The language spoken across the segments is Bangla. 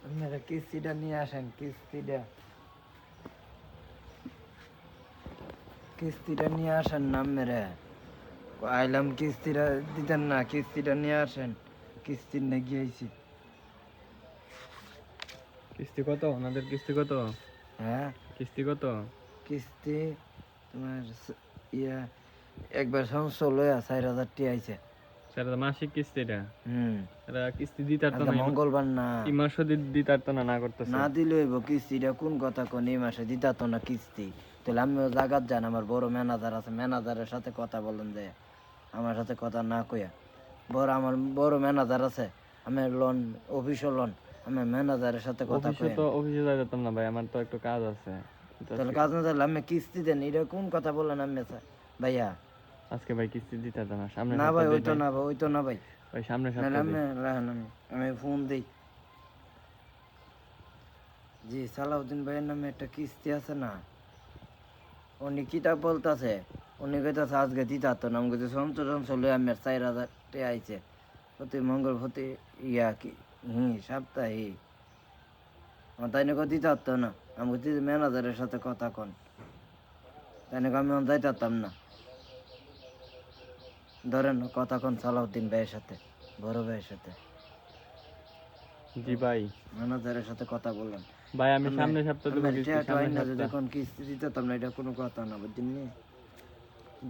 আপনারা কিস্তিটা নিয়ে আসেন, কিস্তিটা নিয়ে আসেন না মেরে আইলাম, কিস্তিটা দিতেন না, কিস্তিটা নিয়ে আসেন, কিস্তির নিয়ে গিয়েছি। কিস্তি কত ওনাদের? কিস্তি কত? হ্যাঁ, কিস্তি কত? কিস্তি তোমার ইয়া একবার সমস্যা লইয়া 4,000 টি আইছে। সেটা তো মাসিক কিস্তি এটা। হুম, এরা কিস্তি দিতে পারতো আজকে না, মঙ্গলবার না, এই মাসও দিতে পারতো না, না করতেছে। না দিলে হইব কিস্তিটা। কোন কথা কোন এই মাসে দিতা তো না কিস্তি, তাহলে আমিও জাগাত যান, আমার বড় ম্যানেজার আছে, ম্যানেজারের সাথে কথা বলেন যে আমার সাথে কথা না কইয়া। আমার বড় ম্যানেজার আছে, আমি লোন অফিসও লোন, আমি ম্যানেজারের সাথে কথা কইেন। অফিসে যাই যেতাম না ভাই, আমার তো একটু কাজ আছে। তাহলে কাজ না তাহলে আমি কিস্তি দেন, এটা কোন কথা বললেন আমি ভাইয়া? আজকে ভাই কিস্তি দিতে পারতাম না, সামনের না ভাই, সপ্তাহে ওই দিই তো ভাই। না ভাই, ওই তো না ভাই। ভাই সামনের নাহলে সপ্তাহে দিই। আমি রাখেন, আমি ফোন দিই। জি, সালাউদ্দিন ভাইয়ের নামে একটা কিস্তি আছে না, উনি কিতাব বলতেছে, উনি কইতাছে আজকে দিতে তো না, আমি কইতে চলে আমি 4,000 টে আইছে প্রতি মঙ্গল প্রতি ইয়া কি সপ্তাহে। তাই নাকি দিতে পারতো না, আমি কইছি ম্যানেজারের সাথে কথা কন, তাই নাকি আমি যাইতে পারতাম না। ধরেন কথা কন সালাউদ্দিন ভাইয়ের সাথে, বড় ভাইয়ের সাথে, জি ভাই। ম্যানেজারের সাথে কথা বললেন। ভাই আমি আমি সামনের সপ্তাহে দেবো আমি কিস্তি, টেয়াটা সামনের আইনা যদি সপ্তাহ। কোন কিস্তি দিতে পারতাম না, এটা কোনো কথা না, বুঝছেন নি?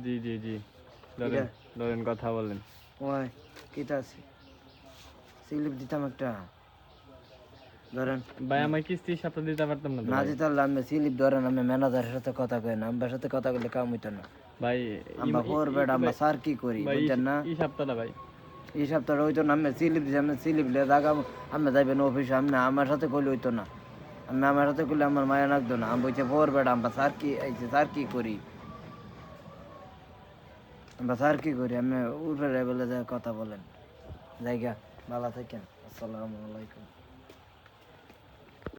জি জি জি, এটা ধরেন ধরেন কথা বলেন। ওই কিতা আছে, স্লিপ দিতাম একটা, ধরেন। ভাই আমার কিস্তি সপ্তাহ দিতে পারতাম না তো না ভাই। দিতে পারলে আমি স্লিপ ধরেন, আমি ম্যানেজারের সাথে কথা কই না, আমার সাথে কথা বললে কাম হইতো না। ভাই আমরা ফরবেড, আমরা স্যার কি করি ভাই বুঝছেন না? এই সপ্তাহটা ভাই। এই সপ্তাহে হইতো না, আমি স্লিপ দিই, আমি স্লিপ লে জায়গা আমি যাইবেন অফিসে, আমি আমার সাথে কইলে হইতো না। আমি আমার সাথে কইলে আমার মায়া লাগতো না, আমি বলছি ফরবেড, আমরা স্যার কি আইছে, স্যার কি করি, আমরা স্যার কি করি, আমি উপরে বলে কথা বলেন। জায়গা ভালো থাকেন, আসসালামু আলাইকুম।